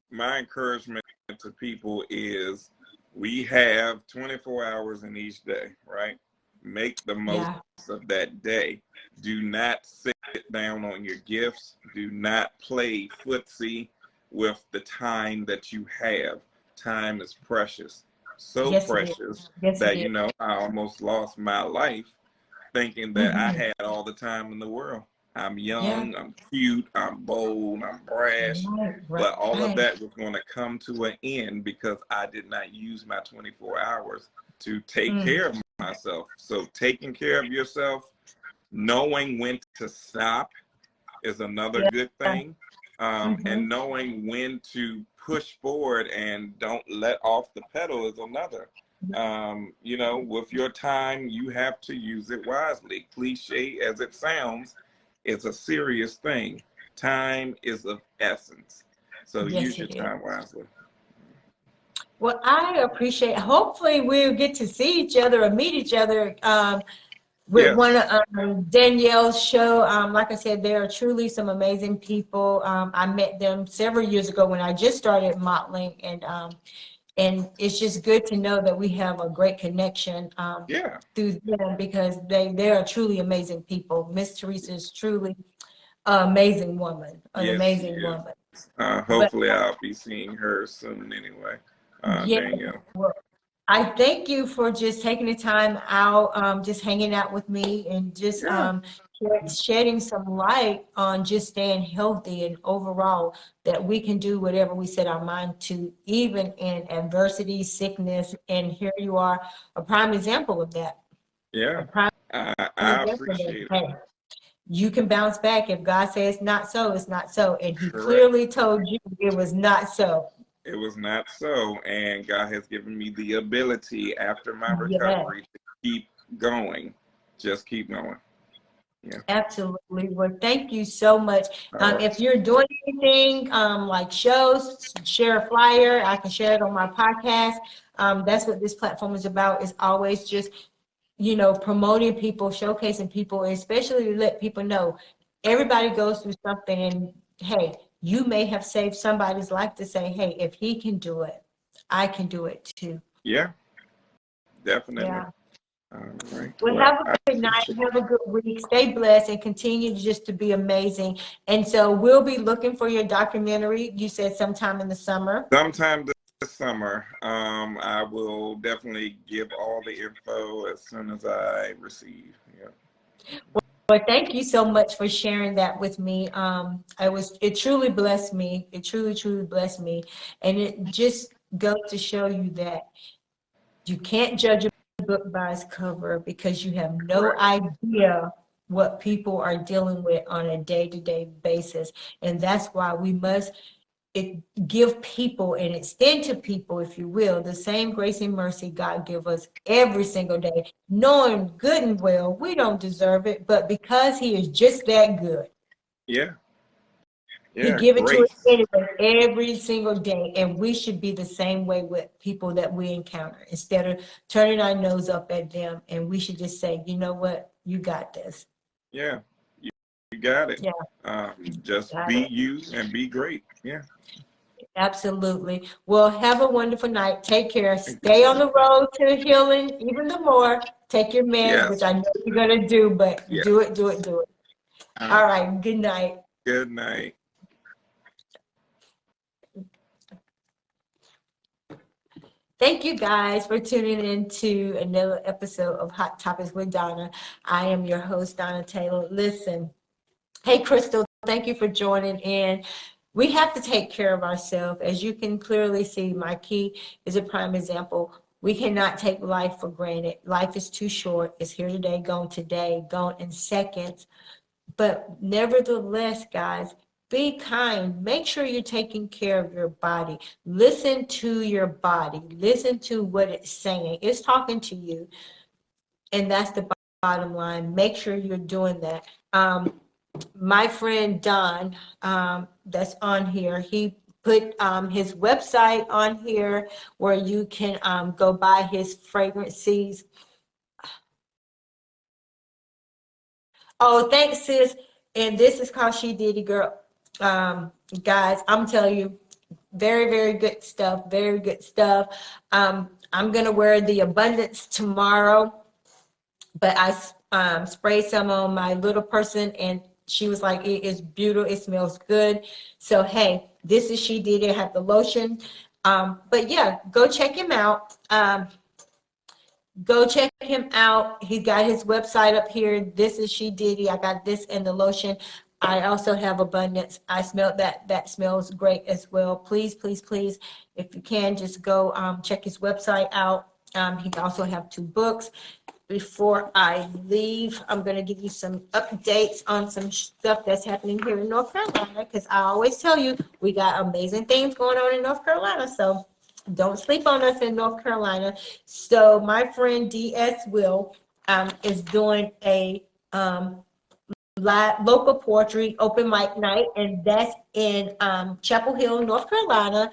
my encouragement to people is we have 24 hours in each day, right? Make the most Yeah. of that day. Do not sit down on your gifts. Do not play footsie with the time that you have. Time is precious. So Yes, it is. precious Yes, it that, is. you know, I almost lost my life thinking that I Mhm. had all the time in the world. I'm Yeah. young, I'm cute, I'm bold, I'm brash, Right. but all of Right. that was going to come to an end because I did not use my 24 hours to take Mm. care of myself. So taking care of yourself, knowing when to stop is another Yeah. good thing. And Mhm. knowing when to push forward and don't let off the pedal is another. You know, with your time, you have to use it wisely. Cliche as it sounds, It's a serious thing. Time is of essence. So Yes, use your it is. time wisely. Well, I appreciate. Hopefully, we'll get to see each other or meet each other with Yes. one of Danielle's show. Like I said, there are truly some amazing people. I met them several years ago when I just started modeling, and it's just good to know that we have a great connection Yeah. through them, because they are truly amazing people. Miss Teresa is truly an amazing woman, an Yes, she amazing is. woman. But Hopefully, I'll be seeing her soon anyway. yeah, Danielle. I thank you for just taking the time out, just hanging out with me, and just Yeah. shedding some light on just staying healthy, and overall that we can do whatever we set our mind to, even in adversity, sickness. And here you are, a prime example of that. Yeah. A prime I example of appreciate it. hey, you can bounce back. If God says not so, it's not so. And he Correct. clearly told you it was not so. It was not so, and God has given me the ability after my Yeah. recovery to keep going. Just keep going. Yeah. Absolutely. Well, thank you so much. All right. If you're doing anything like shows, share a flyer. I can share it on my podcast. That's what this platform is about, is always just, promoting people, showcasing people, and especially to let people know everybody goes through something. And hey, you may have saved somebody's life to say, hey, if he can do it, I can do it too. Yeah, definitely. Yeah. All right. Well, have a good night. Have a good week. Stay blessed and continue just to be amazing. And so we'll be looking for your documentary. You said sometime in the summer. Sometime this summer. I will definitely give all the info as soon as I receive. Yeah. Well, thank you so much for sharing that with me. It truly blessed me. It truly blessed me. And it just goes to show you that you can't judge a book by its cover, because you have no idea what people are dealing with on a day-to-day basis. And that's why we must give people and extend to people, if you will, the same grace and mercy God give us every single day, knowing good and well we don't deserve it, but because he is just that good. Yeah. He give it to us anyway, every single day, and we should be the same way with people that we encounter. Instead of turning our nose up at them, and we should just say, you know what, you got this. Yeah, you got it. Yeah. Just be you and be great. Yeah. Absolutely. Well, have a wonderful night. Take care. Stay on the road to healing even the more. Take your meds, which I know you're going to do, but do it. All right. Good night. Good night. Thank you guys for tuning in to another episode of Hot Topics with Donna. I am your host, Donna Taylor. Listen, hey, Crystal, thank you for joining in. We have to take care of ourselves. As you can clearly see, my key is a prime example. We cannot take life for granted. Life is too short. It's here today, gone in seconds. But nevertheless, guys, be kind. Make sure you're taking care of your body. Listen to your body. Listen to what it's saying. It's talking to you. And that's the bottom line. Make sure you're doing that. My friend Don, that's on here, he put his website on here where you can go buy his fragrances. Oh, thanks, sis. And this is called She Diddy, girl. Guys, I'm telling you, very, very good stuff. Very good stuff. I'm gonna wear the Abundance tomorrow, but I sprayed some on my little person, and she was like, it is beautiful. It smells good. So hey, this is She Did It. I have the lotion. But yeah, go check him out. Go check him out. He got his website up here. This is She Diddy. I got this and the lotion. I also have Abundance. I smelled that. That smells great as well. Please, please, please, if you can, just go check his website out. He can also have 2 books. Before I leave, I'm going to give you some updates on some stuff that's happening here in North Carolina, because I always tell you we got amazing things going on in North Carolina. So don't sleep on us in North Carolina. So my friend DS Will is doing a local poetry open mic night, and that's in Chapel Hill, North Carolina.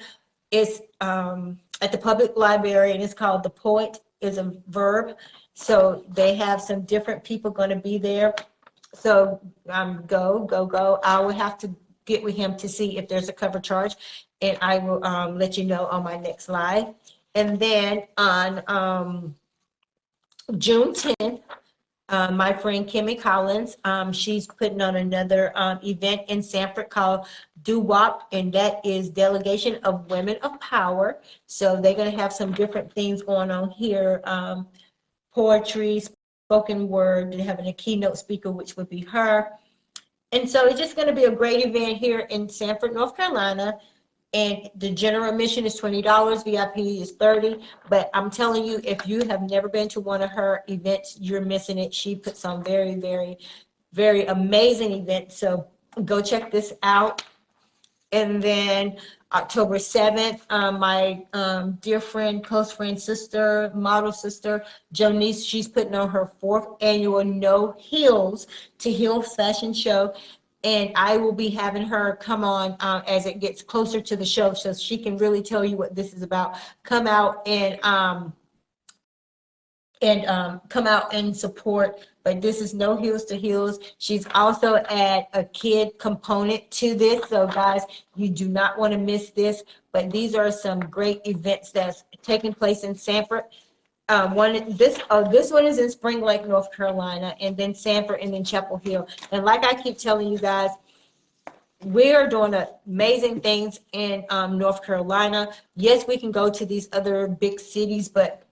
It's at the public library, and it's called The Poet is a Verb. So they have some different people going to be there. So go. I will have to get with him to see if there's a cover charge, and I will let you know on my next live. And then on June 10th, my friend Kimmy Collins, she's putting on another event in Sanford called Doo-Wop, and that is Delegation of Women of Power. So they're going to have some different things going on here, poetry, spoken word. They're having a keynote speaker, which would be her. And so it's just going to be a great event here in Sanford, North Carolina. And the general admission is $20, VIP is $30. But I'm telling you, if you have never been to one of her events, you're missing it. She puts on very, very, very amazing events. So go check this out. And then October 7th, my dear friend, close friend, sister, model sister, Jonice, she's putting on her 4th annual No Heels to Heels fashion show. And I will be having her come on as it gets closer to the show so she can really tell you what this is about. Come out and come out and support. But this is No Heels to Heels. She's also add a kid component to this. So guys, you do not want to miss this. But these are some great events that's taking place in Sanford. This one is in Spring Lake, North Carolina, and then Sanford, and then Chapel Hill. And like I keep telling you guys, we are doing amazing things in North Carolina. Yes, we can go to these other big cities, but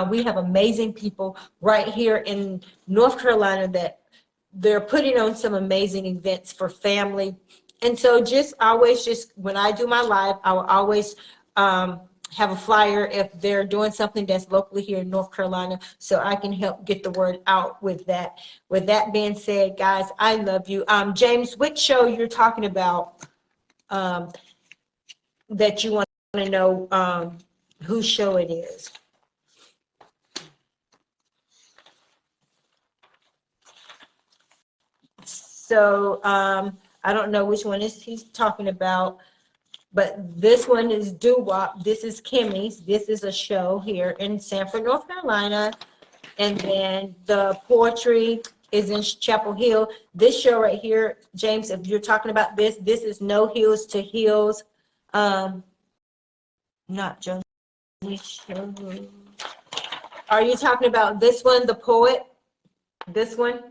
we have amazing people right here in North Carolina that they're putting on some amazing events for family. And so just when I do my live, I will always have a flyer if they're doing something that's locally here in North Carolina, so I can help get the word out with that. With that being said, guys, I love you. James, which show you're talking about that you want to know whose show it is? So I don't know which one he's talking about. But this one is Doo-Wop. This is Kimmy's. This is a show here in Sanford, North Carolina. And then the poetry is in Chapel Hill. This show right here, James, if you're talking about this is No Heels to Heels. Not Josie show. Are you talking about this one, The Poet? This one?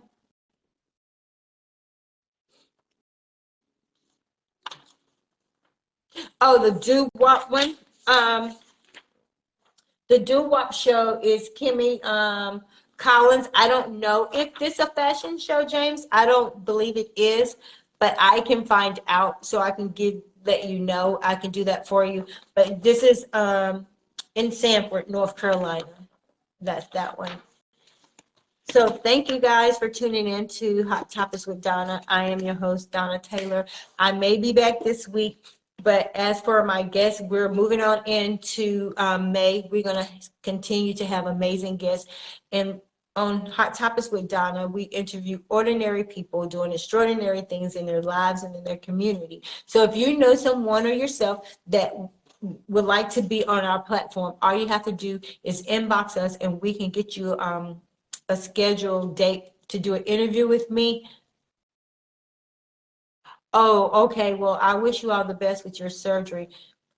Oh, the Doo-Wop one. The Doo-Wop show is Kimmy Collins. I don't know if this is a fashion show, James. I don't believe it is, but I can find out so I can let you know. I can do that for you. But this is in Sanford, North Carolina. That's that one. So thank you guys for tuning in to Hot Topics with Donna. I am your host, Donna Taylor. I may be back this week. But as for my guests, we're moving on into May. We're going to continue to have amazing guests. And on Hot Topics with Donna, we interview ordinary people doing extraordinary things in their lives and in their community. So if you know someone or yourself that would like to be on our platform, all you have to do is inbox us and we can get you a scheduled date to do an interview with me. Oh, okay. Well, I wish you all the best with your surgery.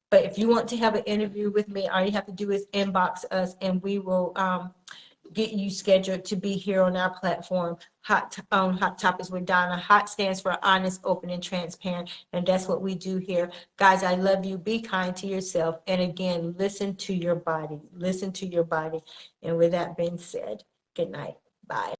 But if you want to have an interview with me, all you have to do is inbox us and we will get you scheduled to be here on our platform, Hot Topics with Donna. Hot stands for honest, open, and transparent. And that's what we do here. Guys, I love you. Be kind to yourself. And again, listen to your body. Listen to your body. And with that being said, good night. Bye.